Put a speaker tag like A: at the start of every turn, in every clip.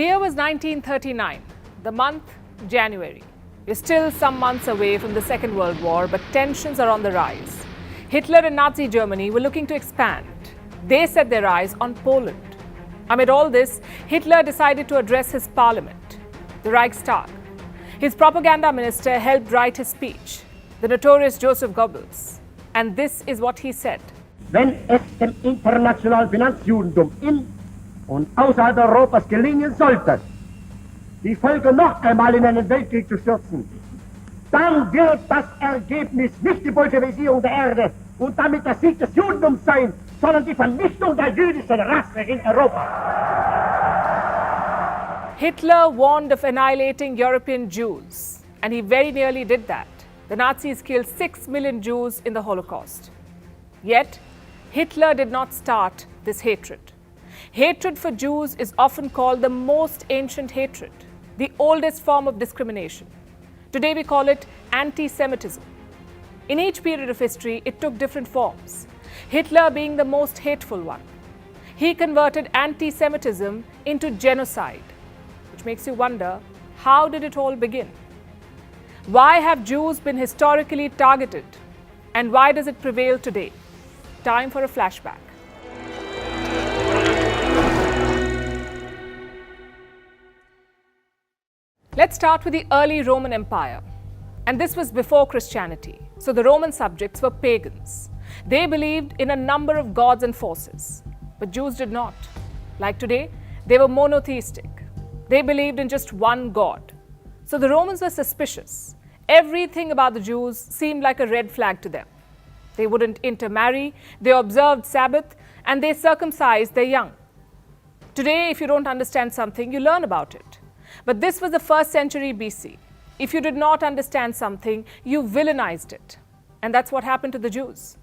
A: The year was 1939, the month January. We're still some months away from the Second World War, but tensions are on the rise. Hitler and Nazi Germany were looking to expand. They set their eyes on Poland. Amid all this, Hitler decided to address his parliament, the Reichstag. His propaganda minister helped write his speech, the notorious Joseph Goebbels. And this is what he said.
B: Wenn es dem internationalen Finanzjudentum in und außerhalb Europas gelingen sollte, die Völker noch einmal in einen Weltkrieg zu stürzen, dann wird das Ergebnis nicht die Bolschewisierung der Erde und damit der Sieg des Judentums sein, sondern die Vernichtung der jüdischen Rasse in Europa.
A: Hitler warned of annihilating European Jews, and he very nearly did that. The Nazis killed 6 million Jews in the Holocaust. Yet, Hitler did not start this hatred. Hatred for Jews is often called the most ancient hatred, the oldest form of discrimination. Today we call it anti-Semitism. In each period of history, it took different forms, Hitler being the most hateful one. He converted anti-Semitism into genocide, which makes you wonder, how did it all begin? Why have Jews been historically targeted? And why does it prevail today? Time for a flashback. Let's start with the early Roman Empire. And this was before Christianity. So the Roman subjects were pagans. They believed in a number of gods and forces. But Jews did not. Like today, they were monotheistic. They believed in just one God. So the Romans were suspicious. Everything about the Jews seemed like a red flag to them. They wouldn't intermarry, they observed Sabbath, and they circumcised their young. Today, if you don't understand something, you learn about it. But this was the 1st century BC. If you did not understand something, you villainized it. And that's what happened to the Jews.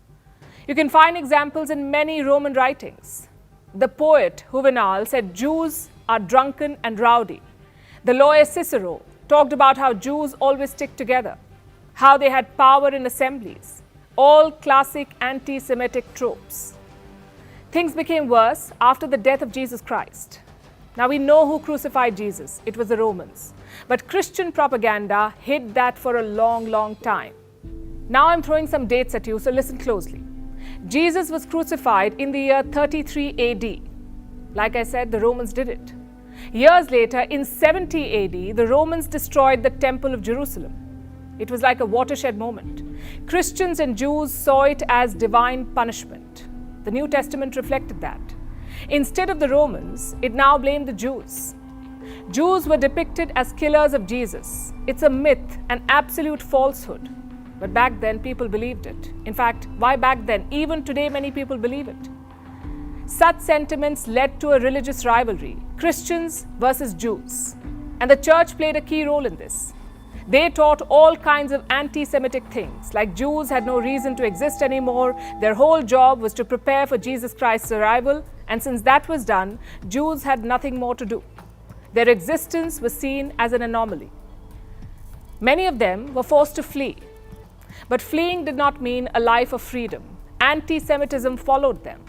A: You can find examples in many Roman writings. The poet Juvenal said Jews are drunken and rowdy. The lawyer Cicero talked about how Jews always stick together, how they had power in assemblies, all classic anti-Semitic tropes. Things became worse after the death of Jesus Christ. Now we know who crucified Jesus. It was the Romans. But Christian propaganda hid that for a long, long time. Now I'm throwing some dates at you, so listen closely. Jesus was crucified in the year 33 AD. Like I said, the Romans did it. Years later, in 70 AD, the Romans destroyed the Temple of Jerusalem. It was like a watershed moment. Christians and Jews saw it as divine punishment. The New Testament reflected that. Instead of the Romans, it now blamed the Jews. Jews were depicted as killers of Jesus. It's a myth, an absolute falsehood. But back then, people believed it. In fact, why back then? Even today, many people believe it. Such sentiments led to a religious rivalry, Christians versus Jews. And the church played a key role in this. They taught all kinds of anti-Semitic things, like Jews had no reason to exist anymore. Their whole job was to prepare for Jesus Christ's arrival. And since that was done, Jews had nothing more to do. Their existence was seen as an anomaly. Many of them were forced to flee. But fleeing did not mean a life of freedom. Anti-Semitism followed them.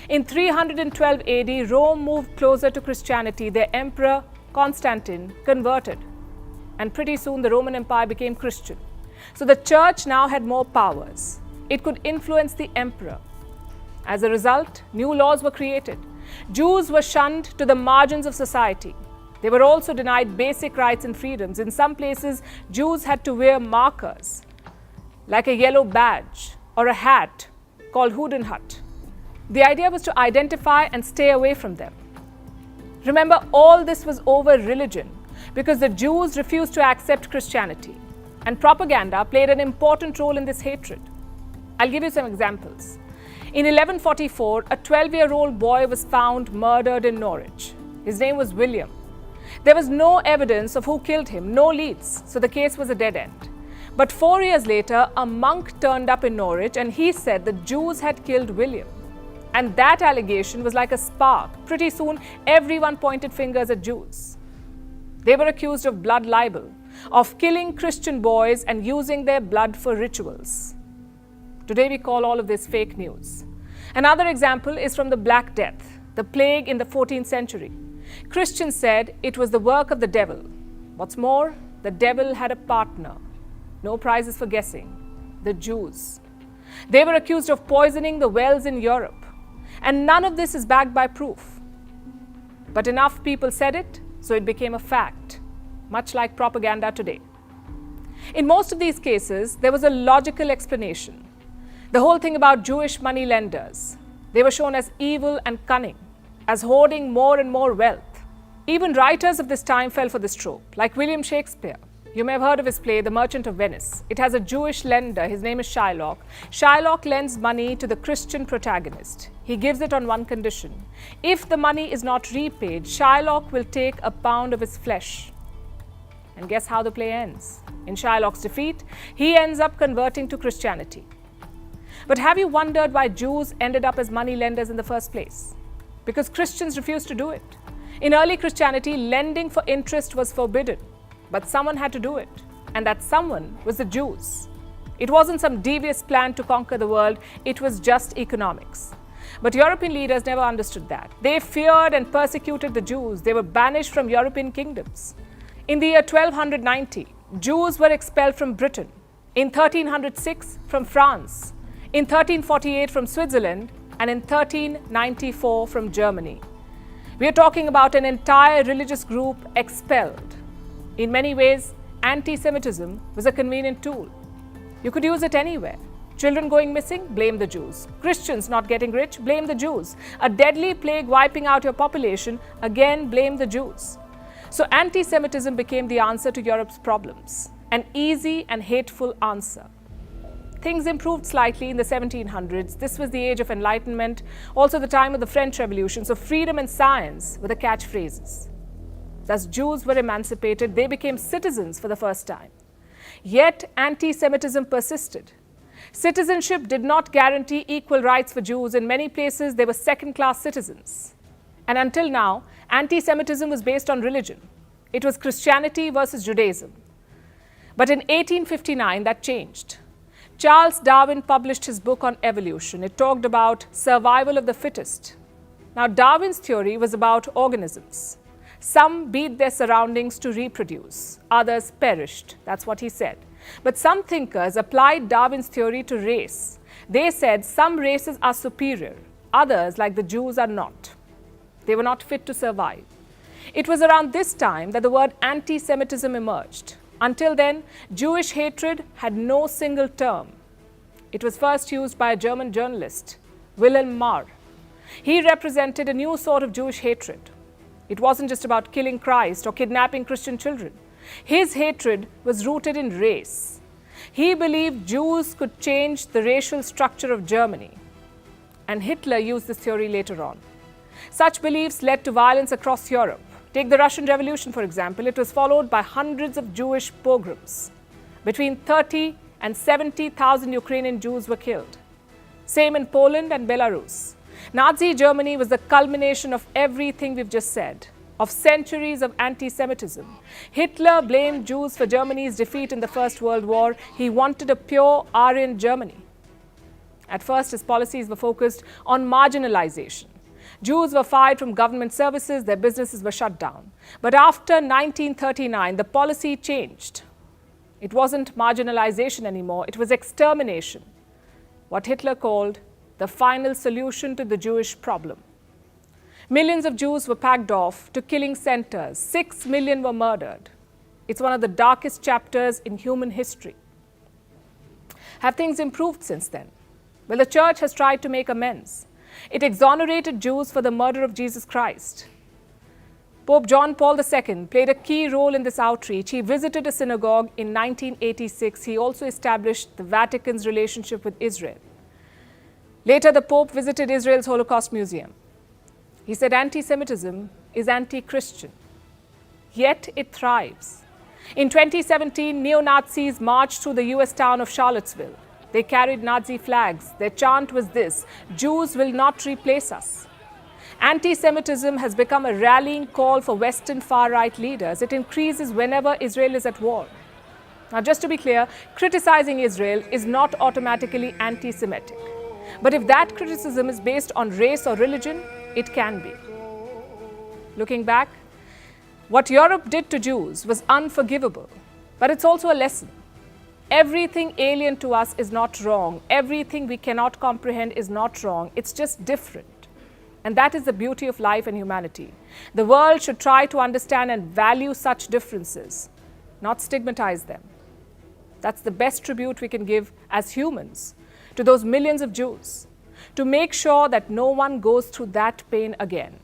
A: In 312 AD, Rome moved closer to Christianity. Their emperor, Constantine, converted. And pretty soon the Roman Empire became Christian. So the church now had more powers. It could influence the emperor. As a result, new laws were created. Jews were shunned to the margins of society. They were also denied basic rights and freedoms. In some places, Jews had to wear markers, like a yellow badge or a hat called Hodenhut. The idea was to identify and stay away from them. Remember, all this was over religion because the Jews refused to accept Christianity. And propaganda played an important role in this hatred. I'll give you some examples. In 1144, a 12-year-old boy was found murdered in Norwich. His name was William. There was no evidence of who killed him, no leads, so the case was a dead end. But 4 years later, a monk turned up in Norwich and he said the Jews had killed William. And that allegation was like a spark. Pretty soon, everyone pointed fingers at Jews. They were accused of blood libel, of killing Christian boys and using their blood for rituals. Today we call all of this fake news. Another example is from the Black Death, the plague in the 14th century. Christians said it was the work of the devil. What's more, the devil had a partner. No prizes for guessing. The Jews. They were accused of poisoning the wells in Europe. And none of this is backed by proof. But enough people said it, so it became a fact, much like propaganda today. In most of these cases, there was a logical explanation. The whole thing about Jewish money lenders. They were shown as evil and cunning, as hoarding more and more wealth. Even writers of this time fell for this trope, like William Shakespeare. You may have heard of his play, The Merchant of Venice. It has a Jewish lender. His name is Shylock. Shylock lends money to the Christian protagonist. He gives it on one condition. If the money is not repaid, Shylock will take a pound of his flesh. And guess how the play ends? In Shylock's defeat, he ends up converting to Christianity. But have you wondered why Jews ended up as money lenders in the first place? Because Christians refused to do it. In early Christianity, lending for interest was forbidden, but someone had to do it, and that someone was the Jews. It wasn't some devious plan to conquer the world, it was just economics. But European leaders never understood that. They feared and persecuted the Jews. They were banished from European kingdoms. In the year 1290, Jews were expelled from Britain. In 1306, from France. In 1348, from Switzerland. And in 1394, from Germany. We are talking about an entire religious group expelled. In many ways, anti-Semitism was a convenient tool. You could use it anywhere. Children going missing? Blame the Jews. Christians not getting rich? Blame the Jews. A deadly plague wiping out your population? Again, blame the Jews. So anti-Semitism became the answer to Europe's problems. An easy and hateful answer. Things improved slightly in the 1700s. This was the age of enlightenment, also the time of the French Revolution. So freedom and science were the catchphrases. Thus Jews were emancipated. They became citizens for the first time. Yet anti-Semitism persisted. Citizenship did not guarantee equal rights for Jews. In many places, they were second-class citizens. And until now, anti-Semitism was based on religion. It was Christianity versus Judaism. But in 1859, that changed. Charles Darwin published his book on evolution. It talked about survival of the fittest. Now, Darwin's theory was about organisms. Some beat their surroundings to reproduce. Others perished. That's what he said. But some thinkers applied Darwin's theory to race. They said some races are superior. Others, like the Jews, are not. They were not fit to survive. It was around this time that the word anti-Semitism emerged. Until then, Jewish hatred had no single term. It was first used by a German journalist, Wilhelm Marr. He represented a new sort of Jewish hatred. It wasn't just about killing Christ or kidnapping Christian children. His hatred was rooted in race. He believed Jews could change the racial structure of Germany. And Hitler used this theory later on. Such beliefs led to violence across Europe. Take the Russian Revolution, for example. It was followed by hundreds of Jewish pogroms. Between 30 and 70,000 Ukrainian Jews were killed. Same in Poland and Belarus. Nazi Germany was the culmination of everything we've just said, of centuries of anti-Semitism. Hitler blamed Jews for Germany's defeat in the First World War. He wanted a pure Aryan Germany. At first, his policies were focused on marginalization. Jews were fired from government services, their businesses were shut down. But after 1939, the policy changed. It wasn't marginalization anymore, it was extermination. What Hitler called the final solution to the Jewish problem. Millions of Jews were packed off to killing centers. 6 million were murdered. It's one of the darkest chapters in human history. Have things improved since then? Well, the church has tried to make amends. It exonerated Jews for the murder of Jesus Christ. Pope John Paul II played a key role in this outreach. He visited a synagogue in 1986. He also established the Vatican's relationship with Israel. Later, the Pope visited Israel's Holocaust Museum. He said anti-Semitism is anti-Christian, yet it thrives. In 2017, neo-Nazis marched through the US town of Charlottesville. They carried Nazi flags. Their chant was this: Jews will not replace us. Anti-Semitism has become a rallying call for Western far-right leaders. It increases whenever Israel is at war. Now, just to be clear, criticizing Israel is not automatically anti-Semitic. But if that criticism is based on race or religion, it can be. Looking back, what Europe did to Jews was unforgivable, but it's also a lesson. Everything alien to us is not wrong. Everything we cannot comprehend is not wrong. It's just different. And that is the beauty of life and humanity. The world should try to understand and value such differences, not stigmatize them. That's the best tribute we can give as humans to those millions of Jews, to make sure that no one goes through that pain again.